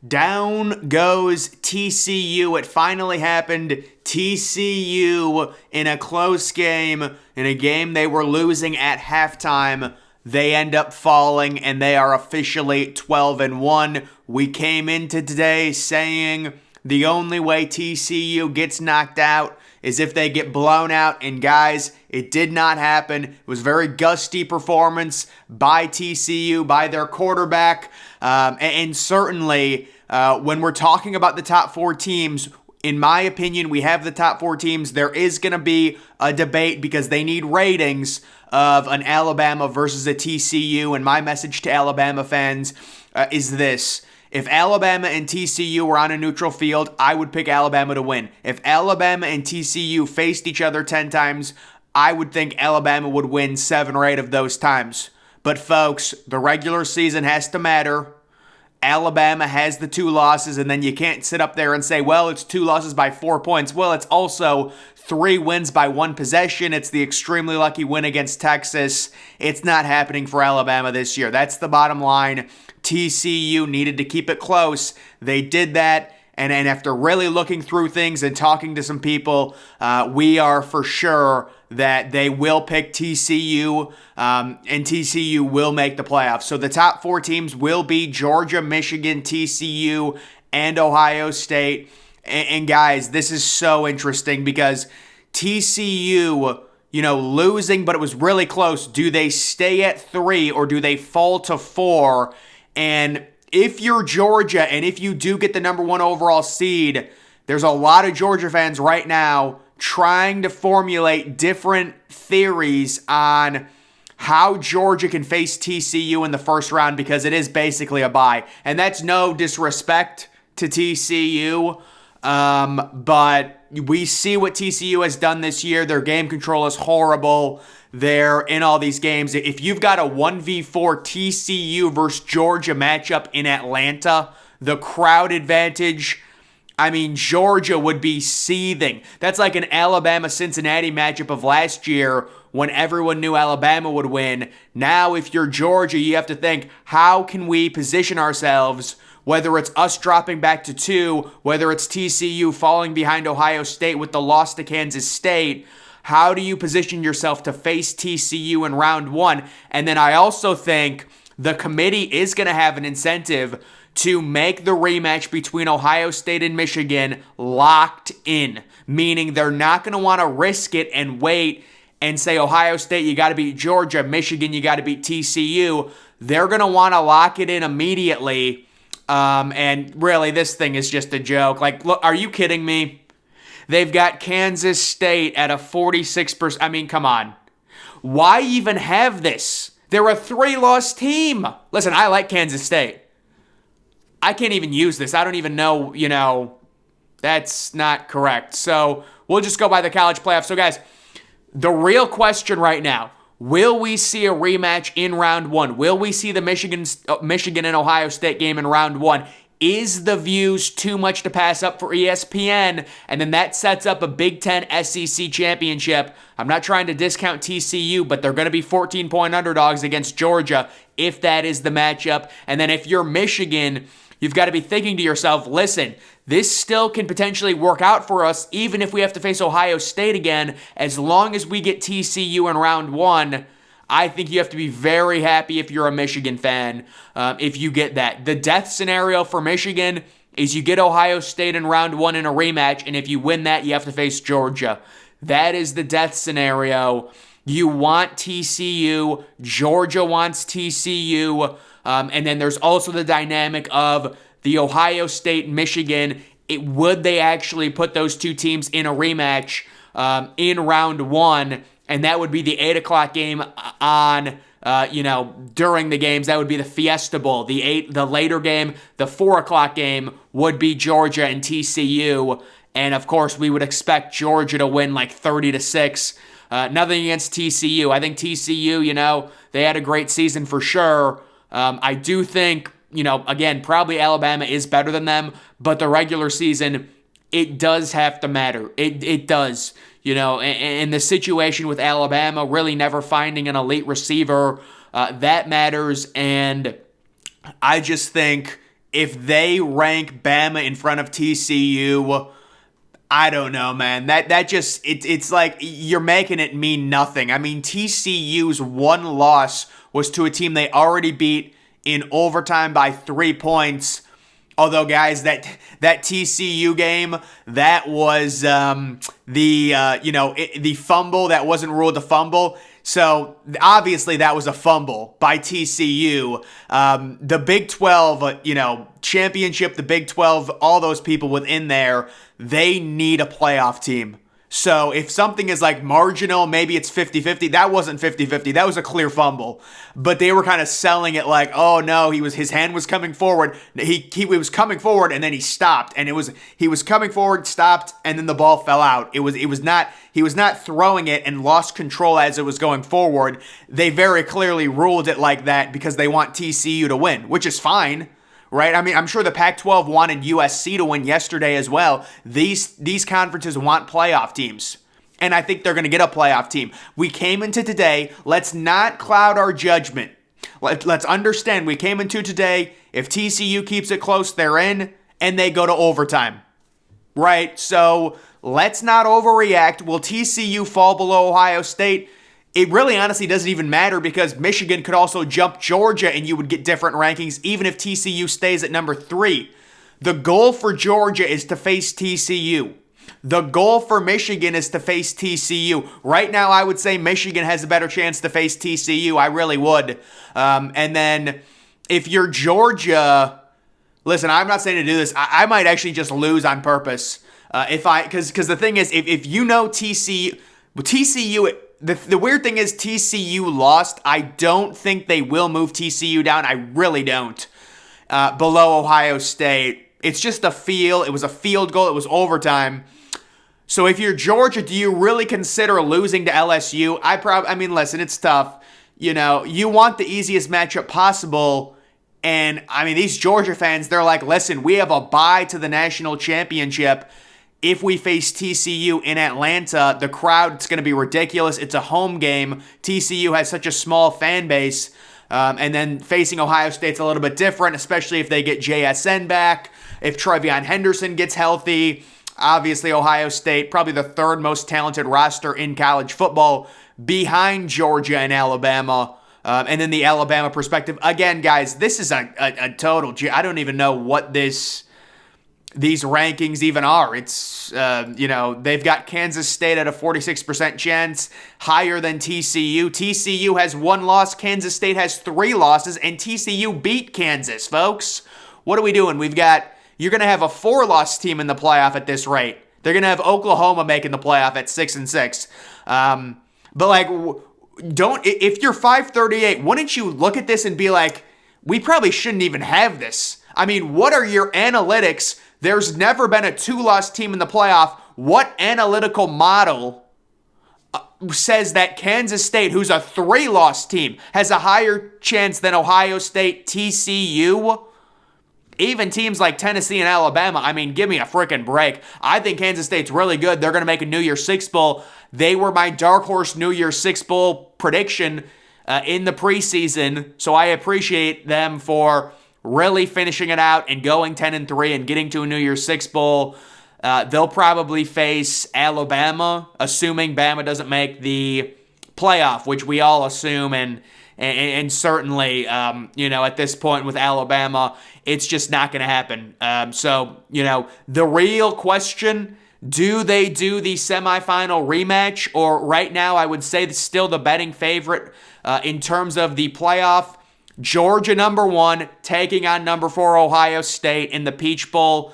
Down goes TCU. It finally happened. TCU in a close game, in a game they were losing at halftime. They end up falling, and they are officially 12-1. We came into today saying the only way TCU gets knocked out is if they get blown out, and guys, it did not happen. It was a very gusty performance by TCU, by their quarterback, and certainly when we're talking about the top four teams, in my opinion, we have the top four teams. There is going to be a debate because they need ratings of an Alabama versus a TCU, and my message to Alabama fans is this. If Alabama and TCU were on a neutral field, I would pick Alabama to win. If Alabama and TCU faced each other 10 times, I would think Alabama would win 7 or 8 of those times. But folks, the regular season has to matter. Alabama has the 2 losses, and then you can't sit up there and say, well, it's 2 losses by 4 points. Well, it's also 3 wins by 1 possession. It's the extremely lucky win against Texas. It's not happening for Alabama this year. That's the bottom line. TCU needed to keep it close. They did that. And after really looking through things and talking to some people, we are for sure that they will pick TCU, and TCU will make the playoffs. So the top 4 teams will be Georgia, Michigan, TCU, and Ohio State. And guys, this is so interesting because TCU, losing, but it was really close. Do they stay at 3 or do they fall to 4? And if you're Georgia and if you do get the number 1 overall seed, there's a lot of Georgia fans right now trying to formulate different theories on how Georgia can face TCU in the first round because it is basically a bye. And that's no disrespect to TCU, but we see what TCU has done this year. Their game control is horrible. They're in all these games. If you've got a 1v4 TCU versus Georgia matchup in Atlanta, the crowd advantage, Georgia would be seething. That's like an Alabama-Cincinnati matchup of last year when everyone knew Alabama would win. Now, if you're Georgia, you have to think, how can we position ourselves, whether it's us dropping back to 2, whether it's TCU falling behind Ohio State with the loss to Kansas State. How do you position yourself to face TCU in round 1? And then I also think the committee is going to have an incentive to make the rematch between Ohio State and Michigan locked in, meaning they're not going to want to risk it and wait and say, Ohio State, you got to beat Georgia, Michigan, you got to beat TCU. They're going to want to lock it in immediately. And really, this thing is just a joke. Like, look, are you kidding me? They've got Kansas State at a 46%. Come on. Why even have this? They're a 3-loss team. Listen, I like Kansas State. I can't even use this. I don't even know, that's not correct. So we'll just go by the college playoffs. So guys, the real question right now, will we see a rematch in round 1? Will we see the Michigan and Ohio State game in round 1? Is the views too much to pass up for ESPN? And then that sets up a Big Ten SEC championship. I'm not trying to discount TCU, but they're going to be 14-point underdogs against Georgia if that is the matchup. And then if you're Michigan, you've got to be thinking to yourself, listen, this still can potentially work out for us even if we have to face Ohio State again. As long as we get TCU in round 1, I think you have to be very happy if you're a Michigan fan if you get that. The death scenario for Michigan is you get Ohio State in round 1 in a rematch, and if you win that, you have to face Georgia. That is the death scenario. You want TCU. Georgia wants TCU. And then there's also the dynamic of the Ohio State-Michigan. Would they actually put those 2 teams in a rematch in round 1? And that would be the 8 o'clock game on, during the games. That would be the Fiesta Bowl. The later game, the 4 o'clock game, would be Georgia and TCU. And, of course, we would expect Georgia to win like 30-6. Nothing against TCU. I think TCU, they had a great season for sure. I do think, again, probably Alabama is better than them. But the regular season, it does have to matter. It does. In the situation with Alabama really never finding an elite receiver, That matters, and I just think if they rank Bama in front of TCU, I don't know, man. That just it's like you're making it mean nothing. I mean, TCU's one loss was to a team they already beat in overtime by 3 points. Although, guys, that TCU game, that was the fumble that wasn't ruled a fumble. So obviously that was a fumble by TCU. The Big 12, championship, the Big 12, all those people within there, they need a playoff team. So if something is like marginal, maybe it's 50-50. That wasn't 50-50. That was a clear fumble. But they were kind of selling it like, oh no, his hand was coming forward. He was coming forward and then he stopped. And he was coming forward, stopped, and then the ball fell out. He was not throwing it and lost control as it was going forward. They very clearly ruled it like that because they want TCU to win, which is fine. Right? I mean, I'm sure the Pac-12 wanted USC to win yesterday as well. These conferences want playoff teams. And I think they're going to get a playoff team. We came into today. Let's not cloud our judgment. Let's understand. We came into today. If TCU keeps it close, they're in. And they go to overtime. Right? So let's not overreact. Will TCU fall below Ohio State? It really honestly doesn't even matter because Michigan could also jump Georgia and you would get different rankings even if TCU stays at number 3. The goal for Georgia is to face TCU. The goal for Michigan is to face TCU. Right now, I would say Michigan has a better chance to face TCU. I really would. And then if you're Georgia, listen, I'm not saying to do this. I might actually just lose on purpose. Because the thing is, if you know TCU, the weird thing is TCU lost. I don't think they will move TCU down. I really don't. Below Ohio State. It's just a feel. It was a field goal. It was overtime. So if you're Georgia, do you really consider losing to LSU? Listen, it's tough. You want the easiest matchup possible. And, these Georgia fans, they're like, listen, we have a bye to the national championship. If we face TCU in Atlanta, the crowd, it's going to be ridiculous. It's a home game. TCU has such a small fan base. And then facing Ohio State's a little bit different, especially if they get JSN back. If Trevion Henderson gets healthy. Obviously, Ohio State, probably the third most talented roster in college football behind Georgia and Alabama. And then the Alabama perspective. Again, guys, this is a total... I don't even know what these rankings even are. It's, they've got Kansas State at a 46% chance, higher than TCU. TCU has 1 loss, Kansas State has 3 losses, and TCU beat Kansas, folks. What are we doing? You're going to have a 4-loss team in the playoff at this rate. They're going to have Oklahoma making the playoff at 6-6. If you're 538, wouldn't you look at this and be like, we probably shouldn't even have this? What are your analytics? There's never been a 2-loss team in the playoff. What analytical model says that Kansas State, who's a 3-loss team, has a higher chance than Ohio State, TCU? Even teams like Tennessee and Alabama, give me a freaking break. I think Kansas State's really good. They're going to make a New Year's Six Bowl. They were my dark horse New Year's Six Bowl prediction in the preseason, so I appreciate them for really finishing it out and going 10-3 and getting to a New Year's Six Bowl. They'll probably face Alabama, assuming Bama doesn't make the playoff, which we all assume, and certainly, at this point with Alabama, it's just not going to happen. The real question, do they do the semifinal rematch? Or right now, I would say it's still the betting favorite in terms of the playoff. Georgia number 1, taking on number 4 Ohio State in the Peach Bowl.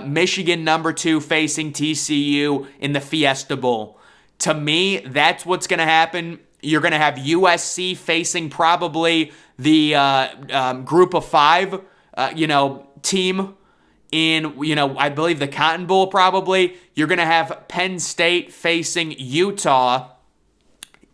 Michigan number 2 facing TCU in the Fiesta Bowl. To me, that's what's going to happen. You're going to have USC facing probably the group of 5, team in, I believe the Cotton Bowl probably. You're going to have Penn State facing Utah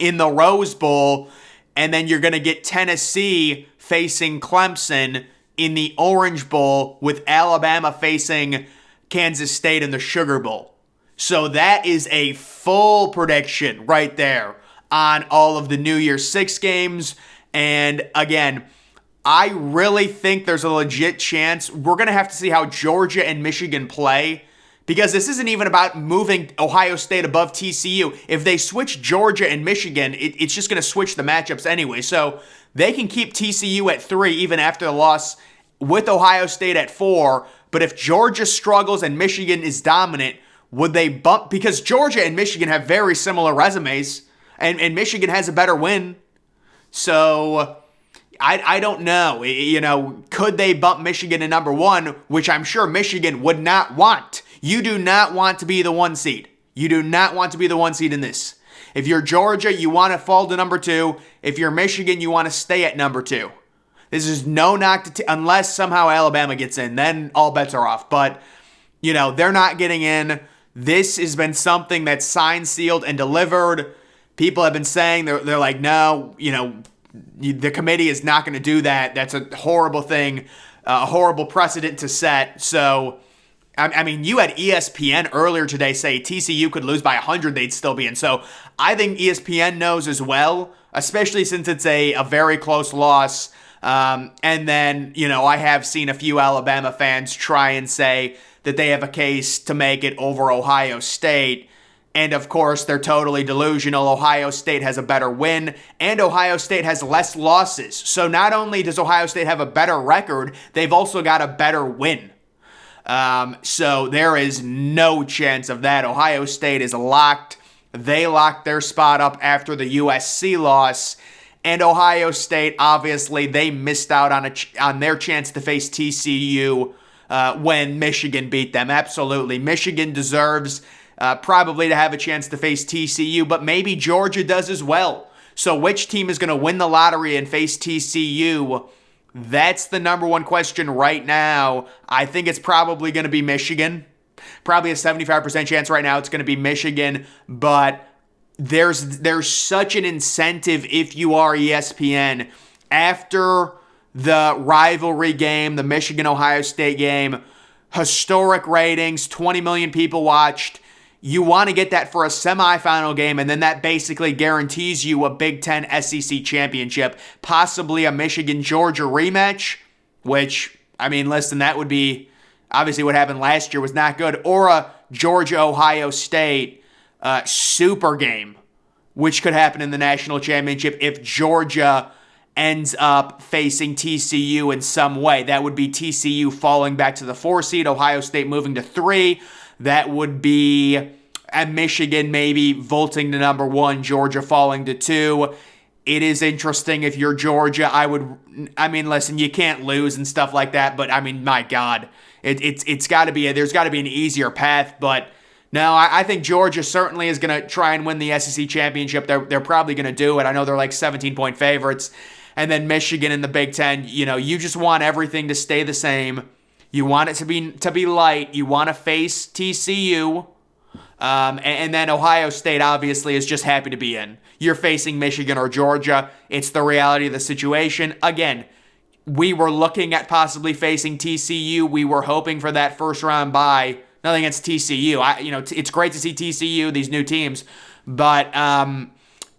in the Rose Bowl. And then you're going to get Tennessee facing Clemson in the Orange Bowl with Alabama facing Kansas State in the Sugar Bowl. So that is a full prediction right there on all of the New Year's Six games. And again, I really think there's a legit chance we're going to have to see how Georgia and Michigan play, because this isn't even about moving Ohio State above TCU. If they switch Georgia and Michigan, it's just going to switch the matchups anyway. So they can keep TCU at 3 even after the loss with Ohio State at 4. But if Georgia struggles and Michigan is dominant, would they bump? Because Georgia and Michigan have very similar resumes, and Michigan has a better win. So I don't know. Could they bump Michigan to number 1, which I'm sure Michigan would not want. You do not want to be the 1 seed. You do not want to be the 1 seed in this. If you're Georgia, you want to fall to number 2. If you're Michigan, you want to stay at number 2. This is no knock to unless somehow Alabama gets in, then all bets are off. But, they're not getting in. This has been something that's signed, sealed, and delivered. People have been saying, they're like, no, the committee is not going to do that. That's a horrible thing, a horrible precedent to set. So, I mean, you had ESPN earlier today say TCU could lose by 100, they'd still be in. So I think ESPN knows as well, especially since it's a very close loss. And then, I have seen a few Alabama fans try and say that they have a case to make it over Ohio State. And of course, they're totally delusional. Ohio State has a better win, and Ohio State has less losses. So not only does Ohio State have a better record, they've also got a better win. So there is no chance of that. Ohio State is locked. They locked their spot up after the USC loss. And Ohio State, obviously, they missed out on their chance to face TCU when Michigan beat them. Absolutely. Michigan deserves probably to have a chance to face TCU, but maybe Georgia does as well. So which team is going to win the lottery and face TCU? That's the number 1 question right now. I think it's probably going to be Michigan. Probably a 75% chance right now it's going to be Michigan, but there's such an incentive if you are ESPN after the rivalry game, the Michigan-Ohio State game, historic ratings, 20 million people watched. You want to get that for a semifinal game, and then that basically guarantees you a Big Ten SEC championship, possibly a Michigan-Georgia rematch, which, I mean, listen, that would be, obviously what happened last year was not good, or a Georgia-Ohio State super game, which could happen in the national championship if Georgia ends up facing TCU in some way. That would be TCU falling back to the 4 seed, Ohio State moving to 3. That would be at Michigan maybe vaulting to number 1, Georgia falling to 2. It is interesting if you're Georgia. Listen, you can't lose and stuff like that, but I mean, my God, there's got to be an easier path. But no, I think Georgia certainly is going to try and win the SEC championship. They're probably going to do it. I know they're like 17-point favorites. And then Michigan in the Big Ten, you just want everything to stay the same. You want it to be light. You want to face TCU. And then Ohio State obviously is just happy to be in. You're facing Michigan or Georgia. It's the reality of the situation. Again, we were looking at possibly facing TCU. We were hoping for that first round bye. Nothing against TCU. It's great to see TCU, these new teams, but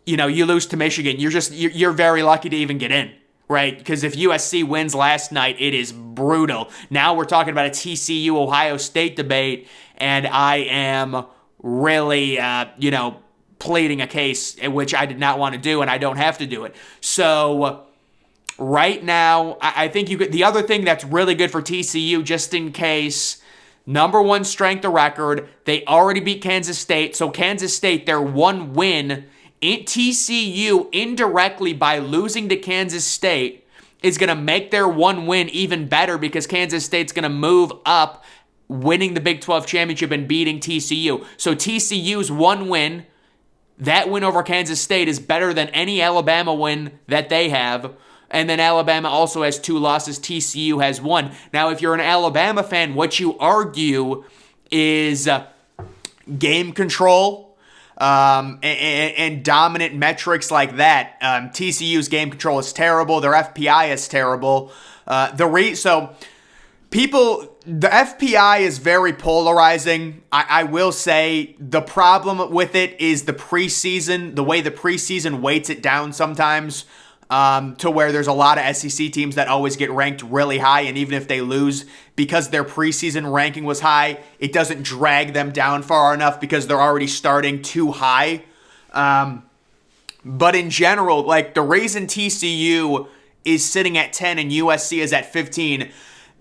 you lose to Michigan. You're very lucky to even get in, right? Because if USC wins last night, it is brutal. Now we're talking about a TCU Ohio State debate, and I am really pleading a case in which I did not want to do, and I don't have to do it. So right now, I think the other thing that's really good for TCU, just in case. Number 1 strength of record. They already beat Kansas State. So Kansas State, their 1 win in TCU indirectly by losing to Kansas State is going to make their 1 win even better because Kansas State's going to move up, winning the Big 12 championship and beating TCU. So TCU's 1 win, that win over Kansas State is better than any Alabama win that they have. And then Alabama also has 2 losses. TCU has 1. Now, if you're an Alabama fan, what you argue is game control and dominant metrics like that. TCU's game control is terrible. Their FPI is terrible. The FPI is very polarizing. I will say the problem with it is the preseason, the way the preseason weights it down sometimes. to where there's a lot of SEC teams that always get ranked really high, and even if they lose, because their preseason ranking was high, it doesn't drag them down far enough because they're already starting too high. But in general, like, the reason TCU is sitting at 10 and USC is at 15,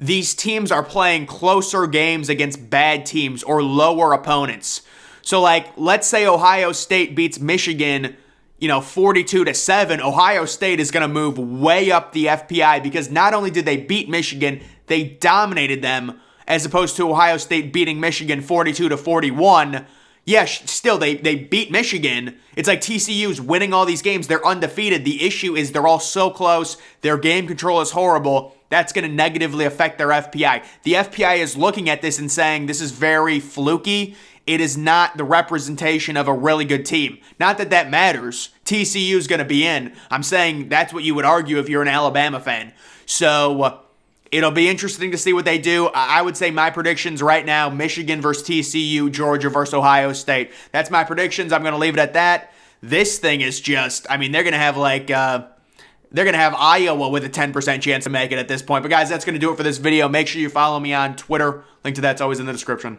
these teams are playing closer games against bad teams or lower opponents. So, like, let's say Ohio State beats Michigan, 42-7. Ohio State is going to move way up the FPI because not only did they beat Michigan, they dominated them, as opposed to Ohio State beating Michigan 42-41. Yeah, still, they beat Michigan. It's like TCU's winning all these games. They're undefeated. The issue is they're all so close. Their game control is horrible. That's going to negatively affect their FPI. The FPI is looking at this and saying this is very fluky. It is not the representation of a really good team. Not that that matters. TCU is going to be in. I'm saying that's what you would argue if you're an Alabama fan. So it'll be interesting to see what they do. I would say my predictions right now, Michigan versus TCU, Georgia versus Ohio State. That's my predictions. I'm going to leave it at that. This thing is just, they're going to have they're going to have Iowa with a 10% chance to make it at this point. But guys, that's going to do it for this video. Make sure you follow me on Twitter. Link to that's always in the description.